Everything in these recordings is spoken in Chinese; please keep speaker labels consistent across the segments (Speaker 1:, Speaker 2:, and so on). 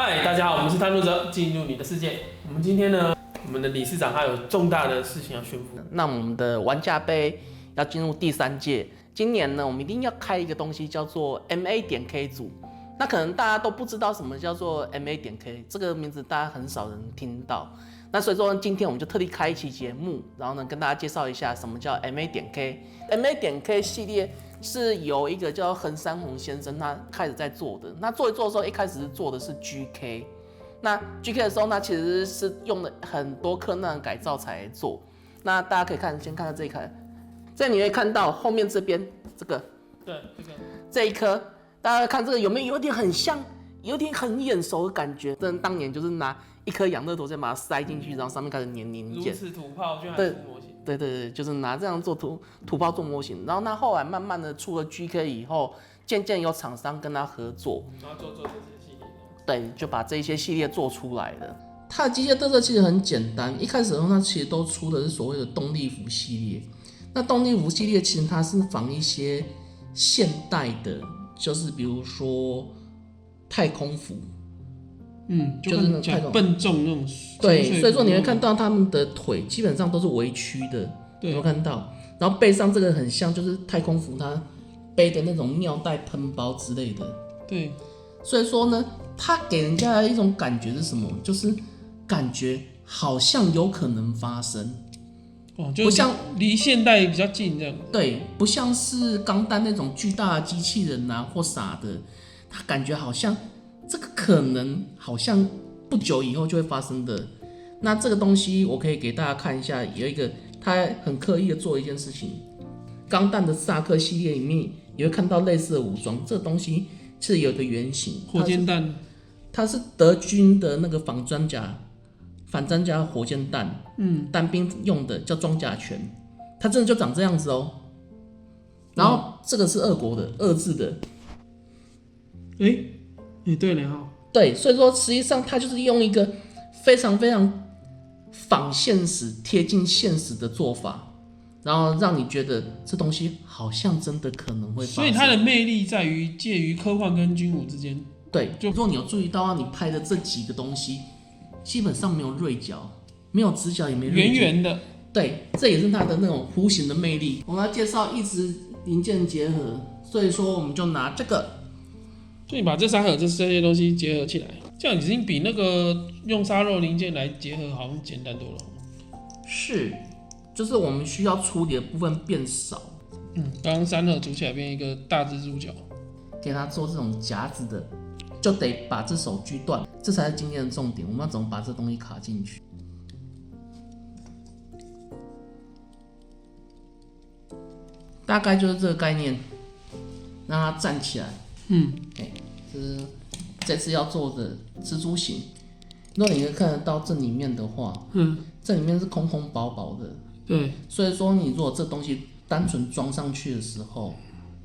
Speaker 1: 嗨，大家好，我们是探路者，进入你的世界。我们今天呢，我们的理事长他有重大的事情要宣布。
Speaker 2: 那我们的玩家杯要进入第3届，今年呢，我们一定要开一个东西叫做 MA.K 组。那可能大家都不知道什么叫做 MA.K 这个名字，大家很少人听到。那所以说，今天我们就特地开一期节目，然后呢，跟大家介绍一下什么叫 MA.K。MA.K 系列是由一个叫横山宏先生他开始在做的。那做一做的时候，一开始是做的是 GK。那 GK 的时候呢，其实是用了很多克难改造才来做。那大家可以先看到这一颗，这你会看到后面这边这个，
Speaker 1: 对，
Speaker 2: 这一颗，大家看这个有没有点很像，有点很眼熟的感觉？真的当年就是拿一颗养乐多，再把它塞进去，然后上面开始粘零件。
Speaker 1: 如此土炮居然还出模型。
Speaker 2: 对，就是拿这样做土炮做模型。然后那后来慢慢的出了 GK 以后，渐渐有厂商跟他合作，
Speaker 1: 然后做这些系列。
Speaker 2: 对，就把这些系列做出来了。它的机械特色其实很简单，一开始的时候它其实都出的是所谓的动力服系列。那动力服系列其实它是仿一些现代的，就是比如说太空服，
Speaker 1: 就是那种笨重那种。
Speaker 2: 对，所以说你会看到他们的腿基本上都是微曲的，有没有看到？然后背上这个很像就是太空服它背的那种尿袋喷包之类的。
Speaker 1: 对，
Speaker 2: 所以说呢，它给人家的一种感觉是什么？就是感觉好像有可能发生。
Speaker 1: 就不像离现代比较近这样。
Speaker 2: 对，不像是钢弹那种巨大的机器人啊或啥的，它感觉好像这个可能好像不久以后就会发生的。那这个东西我可以给大家看一下，有一个他很刻意的做一件事情，钢弹的萨克系列里面也会看到类似的武装，这个东西是有一个原型，
Speaker 1: 火箭弹，
Speaker 2: 它是德军的那个反装甲火箭弹，单兵用的叫装甲拳，它真的就长这样子哦。然后这个是俄国的俄制的，
Speaker 1: 对了哈，
Speaker 2: 对，所以说实际上它就是用一个非常非常仿现实、贴近现实的做法，然后让你觉得这东西好像真的可能会发生。
Speaker 1: 所以它的魅力在于介于科幻跟军武之间。
Speaker 2: 对，如果你有注意到你拍的这几个东西，基本上没有锐角，没有直角，也没锐角，
Speaker 1: 圆圆的。
Speaker 2: 对，这也是它的那种弧形的魅力。我们要介绍一直零件结合，所以说我们就拿这个，
Speaker 1: 就你把这3盒这些东西结合起来，这样已经比那个用沙漏零件来结合好像简单多了。
Speaker 2: 是，就是我们需要处理的部分变少。
Speaker 1: 刚刚3盒组起来变一个大蜘蛛脚，
Speaker 2: 给它做这种夹子的，就得把这手锯断，这才是今天的重点。我们要怎么把这东西卡进去？大概就是这个概念，让它站起来。这是这次要做的蜘蛛形。如果你可以看得到这里面的话，这里面是空空薄薄的。
Speaker 1: 对，
Speaker 2: 所以说你如果这东西单纯装上去的时候，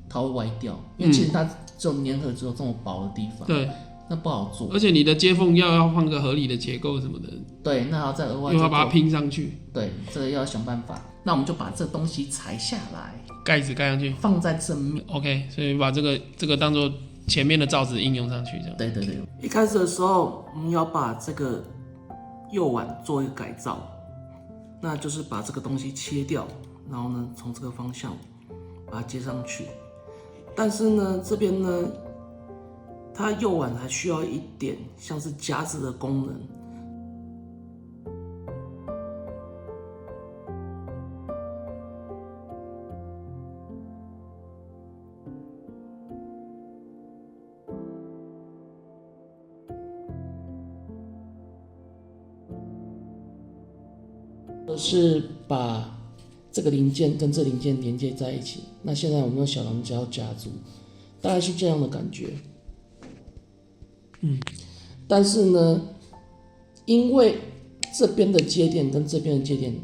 Speaker 2: 它会歪掉，因为其实它只有粘合只有这么薄的地方。
Speaker 1: 对。
Speaker 2: 那不好做，
Speaker 1: 而且你的接缝要放个合理的结构什么的，
Speaker 2: 对，那还要再额外
Speaker 1: 又要把它拼上去，
Speaker 2: 对，这个要想办法。那我们就把这东西裁下来，
Speaker 1: 盖子盖上去，
Speaker 2: 放在正面。
Speaker 1: OK， 所以把这个当做前面的罩子应用上去，这样。
Speaker 2: 对。一开始的时候，我们要把这个右腕做一个改造，那就是把这个东西切掉，然后呢，从这个方向把它接上去。但是呢，这边呢，它右腕还需要一点像是夹子的功能。是把这个零件跟这零件连接在一起。那现在我们用小狼胶夹住，大概是这样的感觉。但是呢，因为这边的接点跟这边的接点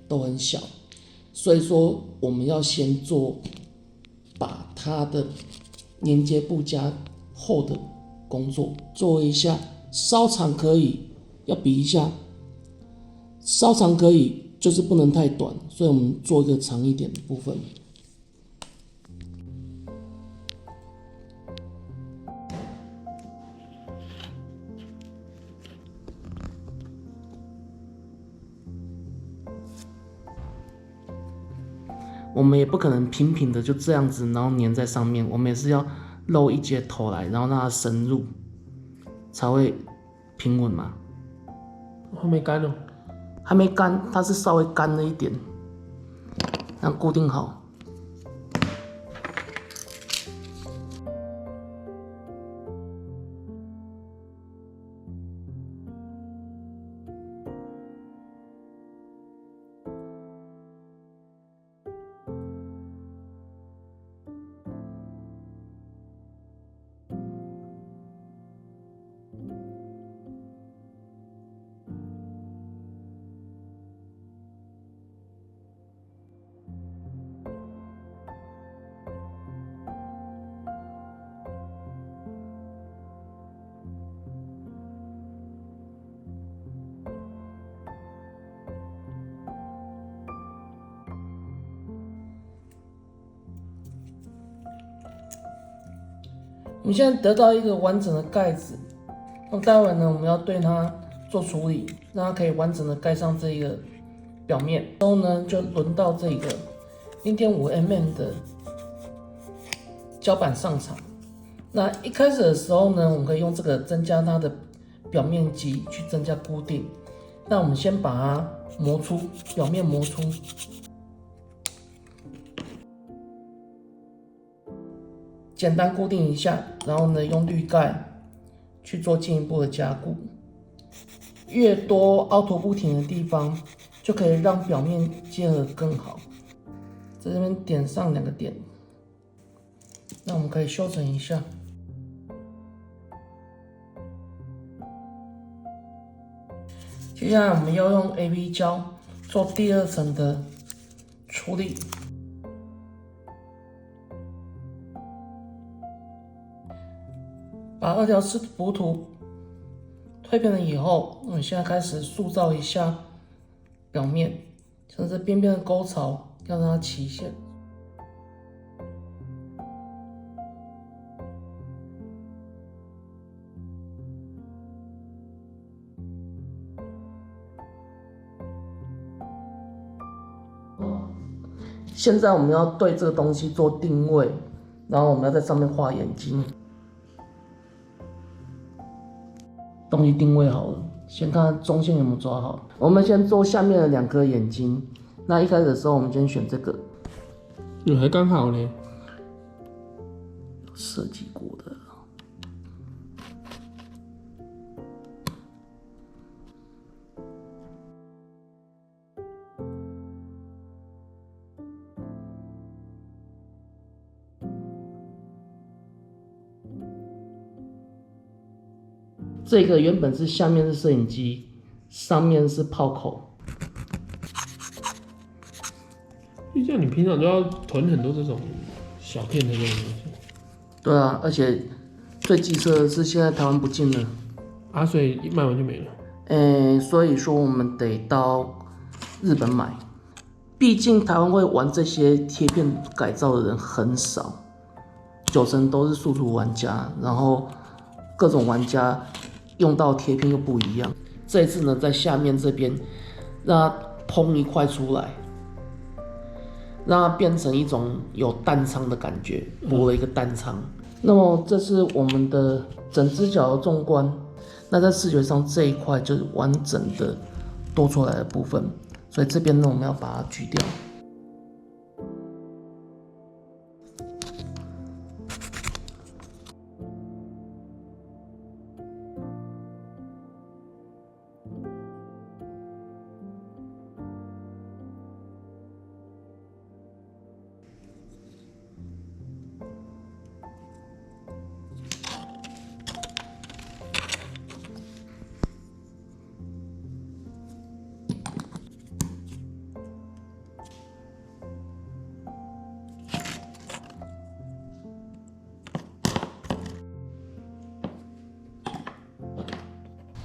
Speaker 2: 都很小，所以说我们要先把它的连接部加厚的工作做一下，稍长可以，要比一下，稍长可以，就是不能太短，所以我们做一个长一点的部分。我们也不可能平平的就这样子，然后粘在上面，我们也是要露一截头来，然后让它深入，才会平稳嘛。
Speaker 1: 还没干哦。
Speaker 2: 还没干，它是稍微干了一点，这样固定好。我们现在得到一个完整的盖子，那待会呢，我们要对它做处理，让它可以完整的盖上这一个表面。然后呢，就轮到这个 0.5mm 的胶板上场。那一开始的时候呢，我们可以用这个增加它的表面积去增加固定。那我们先把它磨出，表面磨出。简单固定一下，然后呢，用滤盖去做进一步的加固。越多凹凸不平的地方，就可以让表面结合更好。在这边点上2个点，那我们可以修整一下。接下来我们要用 AV 胶做第2层的处理。把2条视补土推平了以后，我们现在开始塑造一下表面，像这边边的沟槽要让它齐线。现在我们要对这个东西做定位，然后我们要在上面画眼睛。东西定位好了，先看中线有没有抓好。我们先做下面的2颗眼睛。那一开始的时候，我们先选这个，
Speaker 1: 还刚好呢，
Speaker 2: 设计过的。这个原本是下面是摄影机，上面是炮口。
Speaker 1: 就像你平常都要囤很多这种小片的这种东西。
Speaker 2: 对啊，而且最棘手的是现在台湾不进了，
Speaker 1: 所以一卖完就没了。
Speaker 2: 所以说我们得到日本买。毕竟台湾会玩这些贴片改造的人很少，90%都是速图玩家，然后各种玩家用到贴片又不一样。这一次呢，在下面这边让它蓬一块出来，让它变成一种有弹仓的感觉，补了一个弹仓。那么这是我们的整只脚的纵观，那在视觉上这一块就是完整的多出来的部分，所以这边呢我们要把它锯掉。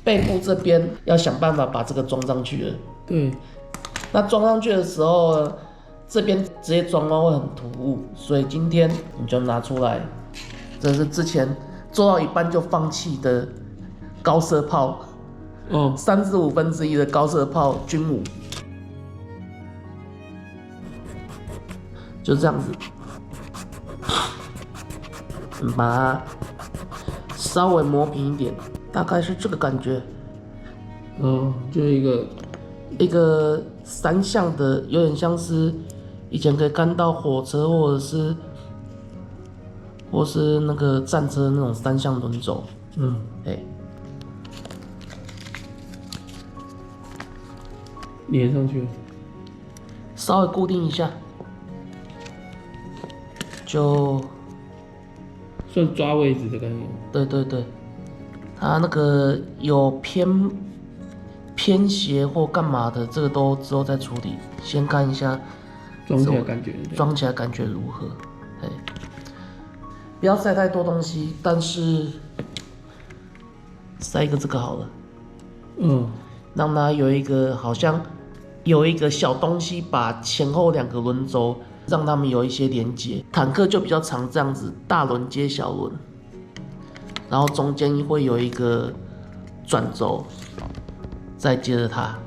Speaker 2: 背部这边要想办法把这个装上去了。
Speaker 1: 对，
Speaker 2: 那装上去的时候呢，这边直接装完会很突兀，所以今天你就拿出来，这是之前做到一半就放弃的高射炮，1/35的高射炮军武。就这样子，把它稍微磨平一点，大概是这个感觉。
Speaker 1: 就是
Speaker 2: 一个三项的，有点像是以前可以看到火车或是那个战车那种三项轮轴。
Speaker 1: 连上去，
Speaker 2: 稍微固定一下，就
Speaker 1: 算抓位置的概念。
Speaker 2: 对，它那个有偏斜或干嘛的，这个都之后再处理。先看一下
Speaker 1: 装起来感觉，
Speaker 2: 装起来感觉如何？不要塞太多东西，但是塞一个这个好了。让它有一个好像有一个小东西把前后两个轮轴让它们有一些连接。坦克就比较常这样子，大轮接小轮，然后中间会有一个转轴，再接着它。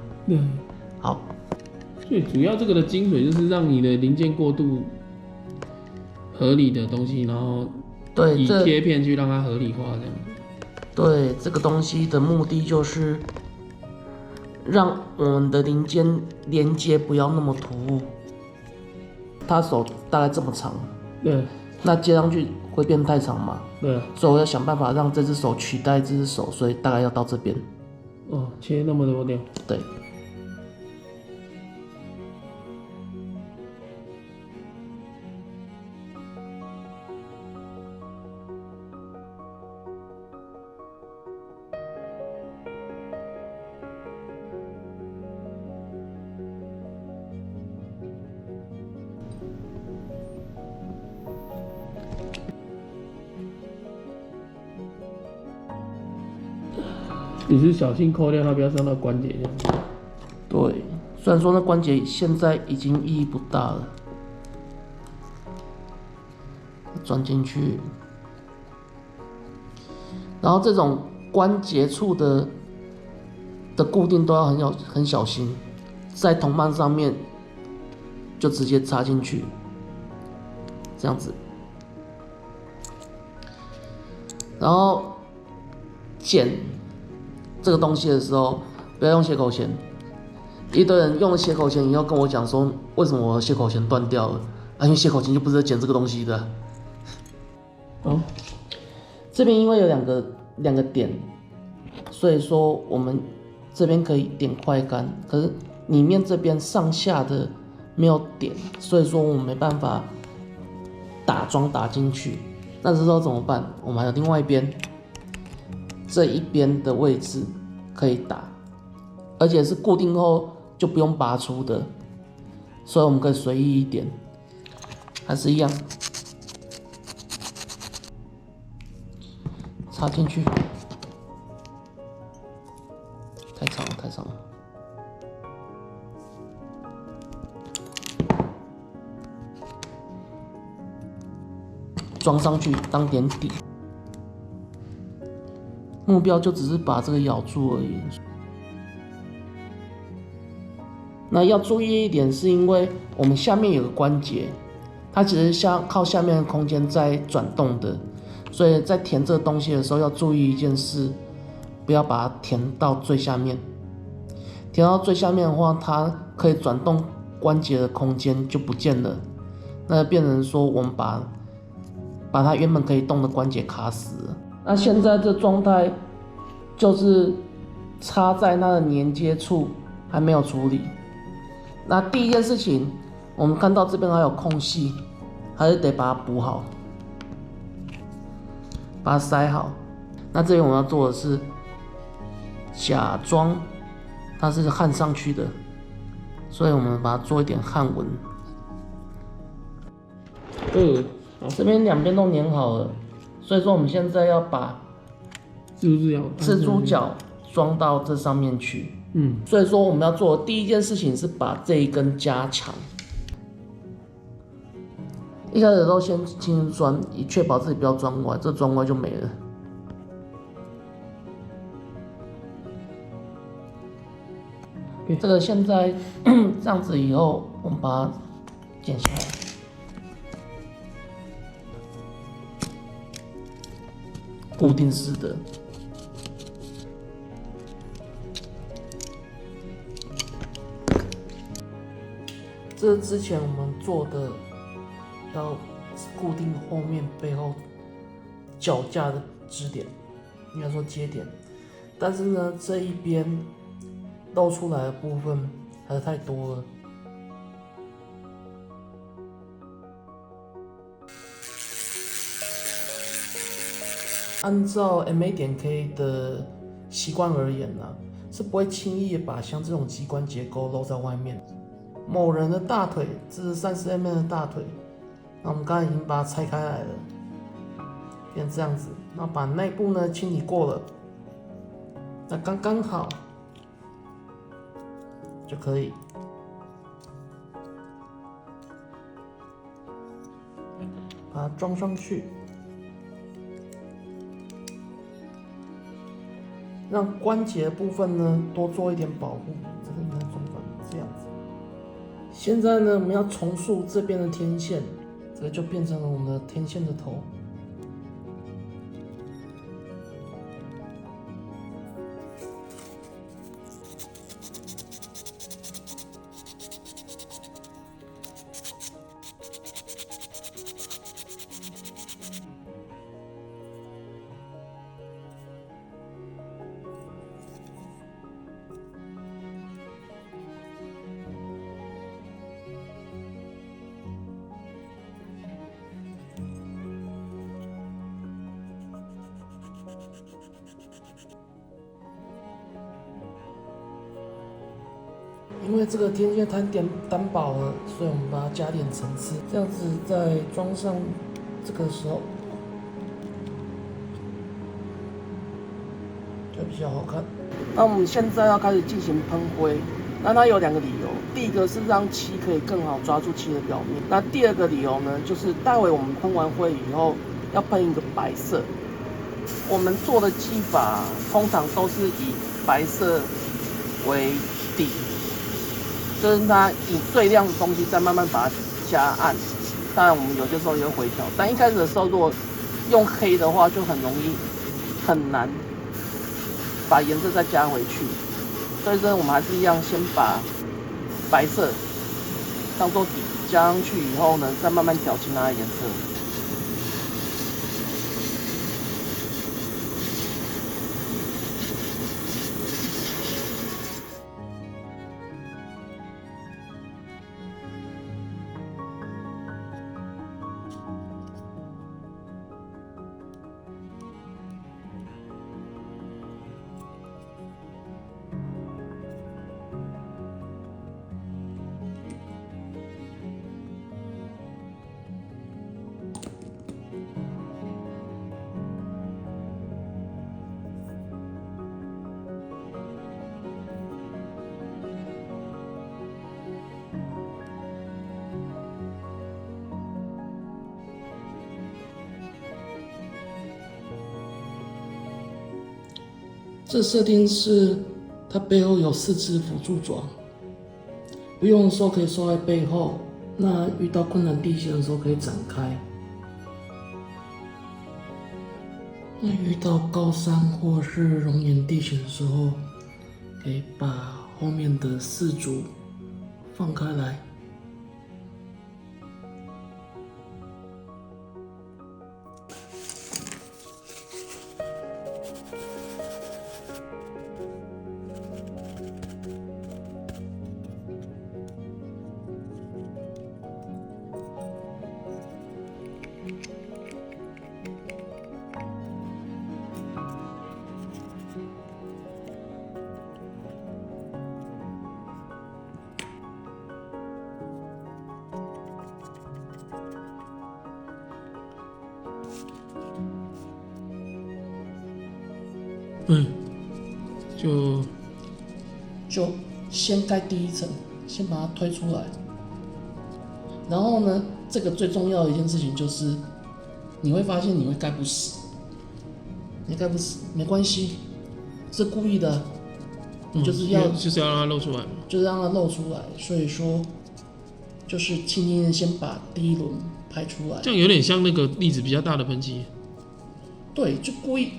Speaker 2: 好。
Speaker 1: 最主要这个的精髓就是让你的零件过渡合理的东西，然后以贴片去让它合理化这样。
Speaker 2: 对，这个东西的目的就是让我们的零件连接不要那么突兀。它手大概这么长，
Speaker 1: 对，
Speaker 2: 那接上去会变太长嘛？
Speaker 1: 对，
Speaker 2: 所以我要想办法让这只手取代这只手，所以大概要到这边。
Speaker 1: 切那么多掉。
Speaker 2: 对。
Speaker 1: 只是小心扣掉它，不要伤到关节这样子。
Speaker 2: 对，虽然说那关节现在已经意义不大了，钻进去，然后这种关节处的固定都要很小心，在铜棒上面就直接插进去，这样子，然后剪这个东西的时候，不要用切口钳。一堆人用了切口钳以后跟我讲说，为什么我的切口钳断掉了？因为切口钳就不是在剪这个东西的。这边因为有两个点，所以说我们这边可以点快干，可是里面这边上下的没有点，所以说我们没办法打桩打进去。那这时候怎么办？我们还有另外一边。这一边的位置可以打，而且是固定后就不用拔出的，所以我们可以随意一点，还是一样插进去，太长了，装上去当点底。目标就只是把这个咬住而已。那要注意一点，是因为我们下面有个关节，它其实靠下面的空间在转动的，所以在填这个东西的时候要注意一件事，不要把它填到最下面。填到最下面的话，它可以转动关节的空间就不见了，那变成说我们把它原本可以动的关节卡死了。那现在这状态就是插在它的连接处还没有处理。那第一件事情，我们看到这边还有空隙，还是得把它补好，把它塞好。那这边我们要做的是假装它是焊上去的，所以我们把它做一点焊纹。这边两边都粘好了。所以说我们现在要把蜘蛛脚装到这上面去。所以说我们要做的第一件事情是把这一根加长。一开始都先轻轻钻，以确保自己不要钻歪，这钻歪就没了。这个现在这样子以后，我们把它剪下来。固定式的。这是之前我们做的，要固定后面背后脚架的支点，应该说接点。但是呢，这一边露出来的部分还是太多了。按照 MA.K 的习惯而言呢，是不会轻易把像这种机关结构露在外面。某人的大腿，这是30mm 的大腿，那我们刚才已经把它拆开来了，变成这样子。那把内部呢清理过了，那刚刚好就可以。把它装上去，让关节部分呢多做一点保护。这个应该装反这样子。现在呢，我们要重塑这边的天线，这个就变成了我们的天线的头。因为这个天线太单薄了，所以我们把它加点层次，这样子在装上这个时候就比较好看。那我们现在要开始进行喷灰，那它有2个理由，第一个是让漆可以更好抓住漆的表面，那第2个理由呢，就是待会我们喷完灰以后要喷一个白色。我们做的技法通常都是以白色为底。就是它以最亮的东西再慢慢把它加暗，当然我们有些时候也会回调，但一开始的时候如果用黑的话，就很容易很难把颜色再加回去，所以说我们还是一样先把白色当做底加上去以后呢，再慢慢调其他的颜色。这设定是它背后有4只辅助爪，不用的时候可以收在背后，那遇到困难地形的时候可以展开。那遇到高山或是熔岩地形的时候，可以把后面的4组放开来。就先盖第1层，先把它推出来。然后呢，这个最重要的一件事情就是，你会发现你会盖不死，你盖不死没关系，是故意的，就是要
Speaker 1: 让它露出来，
Speaker 2: 就是让它露出来。所以说，就是轻轻的先把第1轮拍出来，
Speaker 1: 这样有点像那个粒子比较大的喷漆。
Speaker 3: 对，就故意，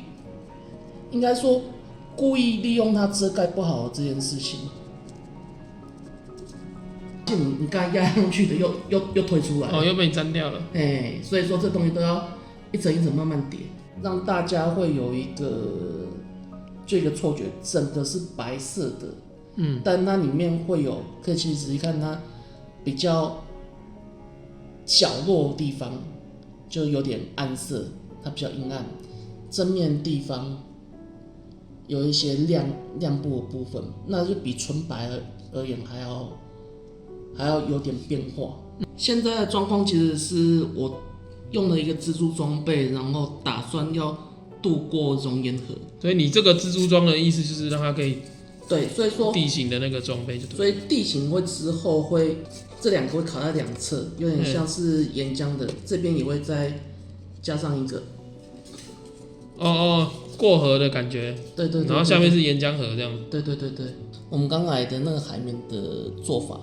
Speaker 3: 应该说故意利用它遮盖不好的这件事情。你刚才压上去的又推出来，
Speaker 1: 又被你粘掉了。
Speaker 3: 所以说这东西都要一层一层慢慢叠，让大家会有一个错觉，整个是白色的，但它里面会有，可以其实仔细看它比较角落的地方就有点暗色，它比较阴暗，正面地方有一些亮部的部分，那就比纯白而言还要有点变化。现在的状况其实是我用了一个蜘蛛装备，然后打算要渡过熔岩河。
Speaker 1: 所以你这个蜘蛛装的意思就是让它可以
Speaker 3: 对，所以说
Speaker 1: 地形的那个装备就对。
Speaker 3: 所以地形会之后会这两个会卡在两侧，有点像是岩浆的，这边也会再加上一个。
Speaker 1: 过河的感觉。
Speaker 3: 对，
Speaker 1: 然后下面是岩浆河这样。
Speaker 3: 对，我们刚来的那个海绵的做法，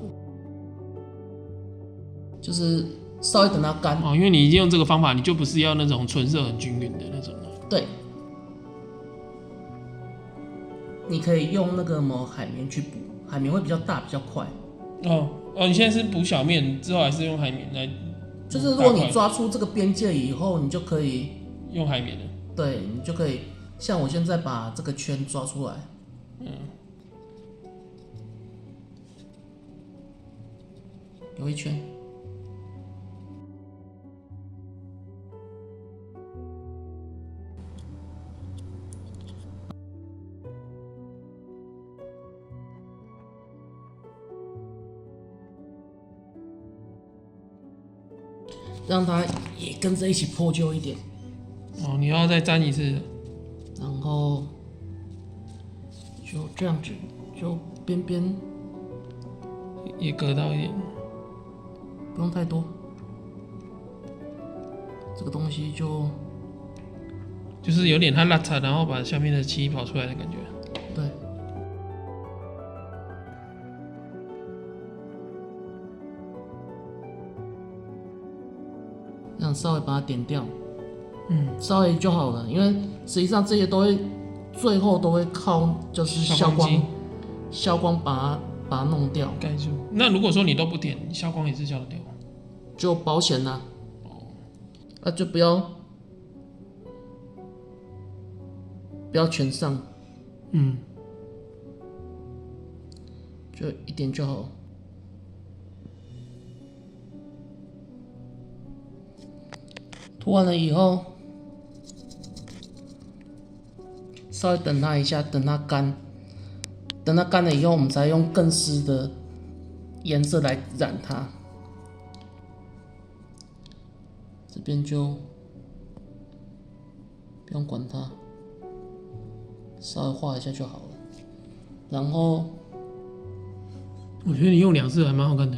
Speaker 3: 就是稍微等它干。
Speaker 1: 因为你已经用这个方法，你就不是要那种纯色很均匀的那种了。
Speaker 3: 对。你可以用那个海绵去补，海绵会比较大，比较快。
Speaker 1: 你现在是补小面，之后还是用海绵来？
Speaker 3: 就是如果你抓出这个边界以后，你就可以
Speaker 1: 用海绵了。
Speaker 3: 对，你就可以像我现在把这个圈抓出来。有一圈。让它也跟着一起破旧一点。
Speaker 1: 你要再粘一次。
Speaker 3: 然后就这样子，就边边
Speaker 1: 也隔到一点，
Speaker 3: 不用太多。这个东西
Speaker 1: 就是有点它拉扯，然后把下面的漆跑出来的感觉。
Speaker 3: 对。这样稍微把它点掉，稍微就好了，因为实际上这些最后都会靠就是消光把它弄掉
Speaker 1: 盖住。那如果说你都不点，消光也是消得掉，
Speaker 3: 就保险啦。就不要全上，就一点就好。涂完了以后，稍微等它一下，等它干。等它干了以后，我们才用更湿的颜色来染它。这边就不用管它，稍微画一下就好了。然后，
Speaker 1: 我觉得你用2次还蛮好看的。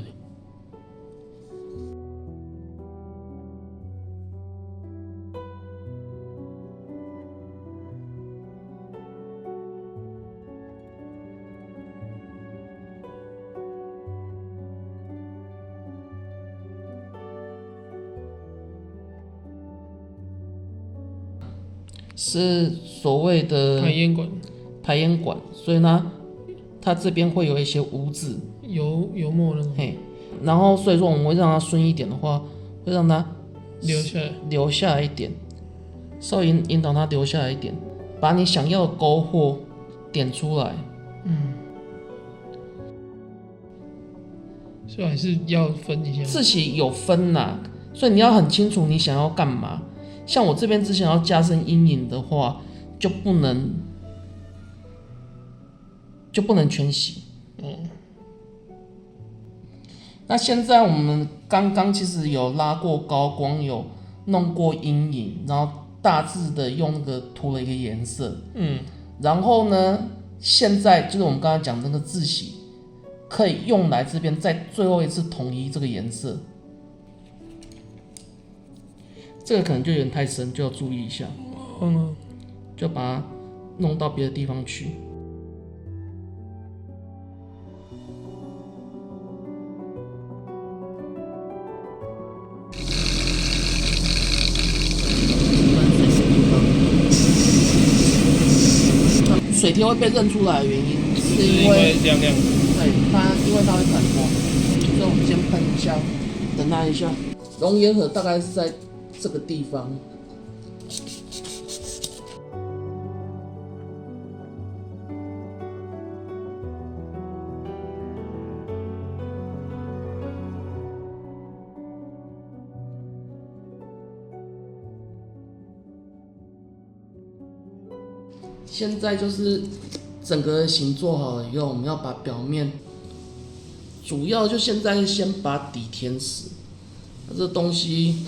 Speaker 3: 是所谓的排烟管，所以呢，它这边会有一些污渍、
Speaker 1: 油墨那种。
Speaker 3: 然后所以说我们会让它顺一点的话，会让它留下来一点，稍微引导它留下来一点，把你想要的勾货点出来。
Speaker 1: 所以还是要分一下。
Speaker 3: 字体有分啦，所以你要很清楚你想要干嘛。像我这边之前要加深阴影的话，就不能全洗。那现在我们刚刚其实有拉过高光，有弄过阴影，然后大致的用那个涂了一个颜色。然后呢，现在就是我们刚才讲的那个字洗，可以用来这边再最后一次统一这个颜色。这个可能就有点太深，就要注意一下。就把它弄到别的地方去。水贴会被认出来的原因，
Speaker 1: 是因为亮亮的。
Speaker 3: 对，因为它会反光，所以我们先喷一下，等它一下。熔岩盒大概是在这个地方。现在就是整个形做好了以后，我们要把表面，主要就现在先把底填实。这东西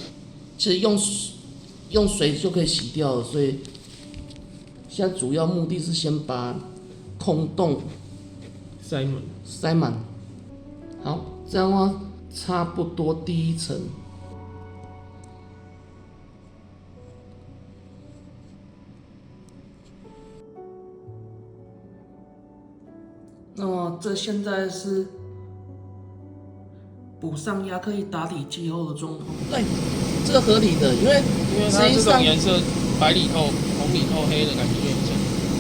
Speaker 3: 其实用水就可以洗掉了，所以现在主要目的是先把空洞塞满。好，这样的话差不多第一层。那么这现在是补上亚克力打底剂后的状况。对，这个合理的，因为
Speaker 1: 它这种颜色白里透、红里透、黑的感觉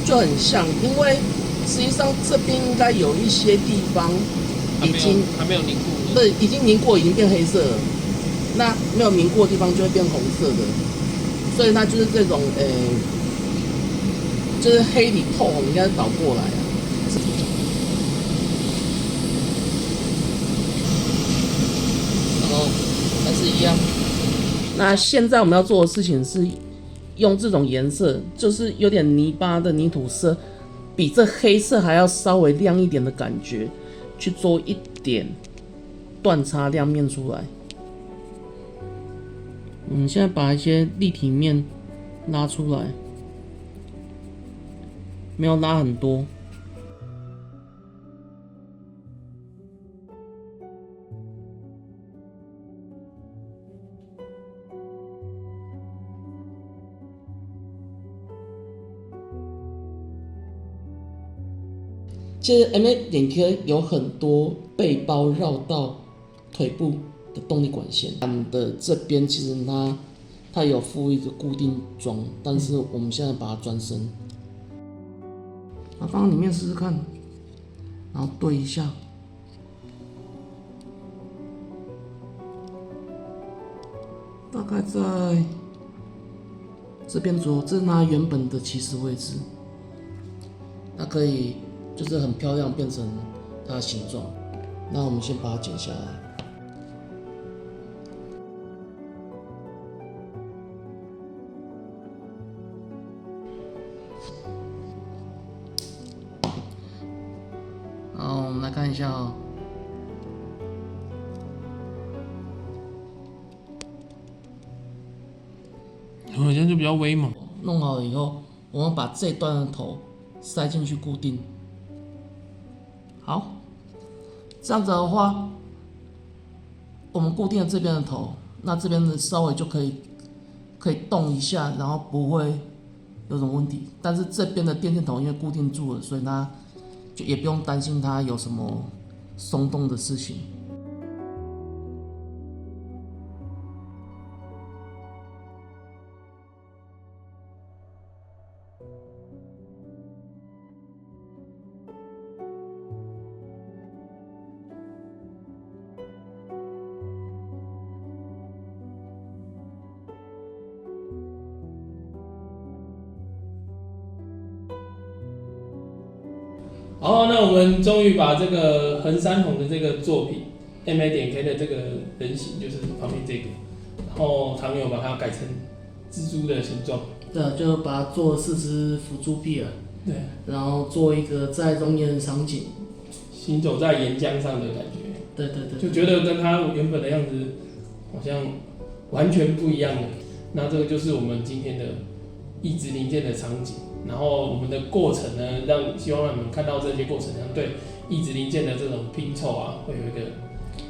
Speaker 3: 就很像，因为实际上这边应该有一些地方已经
Speaker 1: 还没有凝固，
Speaker 3: 对，已经凝过，已经变黑色了。那没有凝过的地方就会变红色的，所以它就是这种就是黑里透红，应该是倒过来啊。还是一样。那现在我们要做的事情是用这种颜色，就是有点泥巴的泥土色，比这黑色还要稍微亮一点的感觉，去做一点断擦亮面出来。现在把一些立体面拉出来，没有拉很多。其实 MA 点 K 有很多背包绕到腿部的动力管线，的这边其实它有附一个固定桩，但是我们现在把它转身，放里面试试看，然后对一下，大概在这边左右，这是它原本的起始位置，它可以。就是很漂亮，变成它的形状。那我们先把它剪下来。好，我们来看一下哦。
Speaker 1: 好像就比较威猛。
Speaker 3: 弄好了以后，我们把这段的头塞进去固定。好，这样子的话，我们固定了这边的头，那这边的稍微就可以动一下，然后不会有什么问题。但是这边的电线头因为固定住了，所以它就也不用担心它有什么松动的事情。
Speaker 1: 好，那我们终于把这个横山红的这个作品 MA 点 K 的这个人形，就是旁边这个，然后唐牛把它改成蜘蛛的形状。
Speaker 3: 对，就把它做4只辅助臂了。
Speaker 1: 对，
Speaker 3: 然后做一个在熔岩的场景，
Speaker 1: 行走在岩浆上的感觉。
Speaker 3: 对对对，
Speaker 1: 就觉得跟它原本的样子好像完全不一样的。那这个就是我们今天的移植零件的场景。然后我们的过程呢，希望让你们看到这些过程，对移植零件的这种拼凑啊，会有一个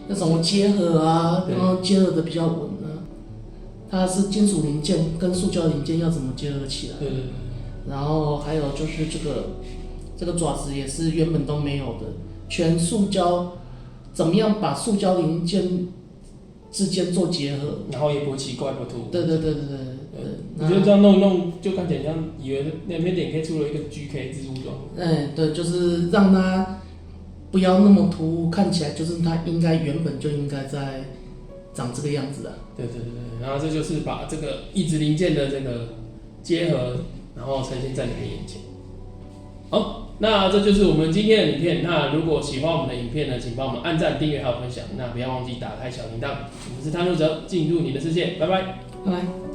Speaker 3: 那什么结合啊，然后结合的比较稳啊。它是金属零件跟塑胶零件要怎么结合起来？
Speaker 1: 对。
Speaker 3: 然后还有就是这个爪子也是原本都没有的，全塑胶，怎么样把塑胶零件之间做结合？
Speaker 1: 然后也不奇怪不突兀。
Speaker 3: 对。
Speaker 1: 我觉得这样弄一弄，就看起来像以为那边点 K 出了一个 GK 蜘蛛装。
Speaker 3: 对，就是让它不要那么突兀，看起来就是它原本就应该在长这个样子啊。
Speaker 1: 对，然后这就是把这个益智零件的这个结合，然后呈现在你的眼前。好，那这就是我们今天的影片。那如果喜欢我们的影片呢，请帮我们按赞、订阅还有分享。那不要忘记打开小铃铛。我们是探路者，进入你的世界，拜拜。
Speaker 3: 拜拜。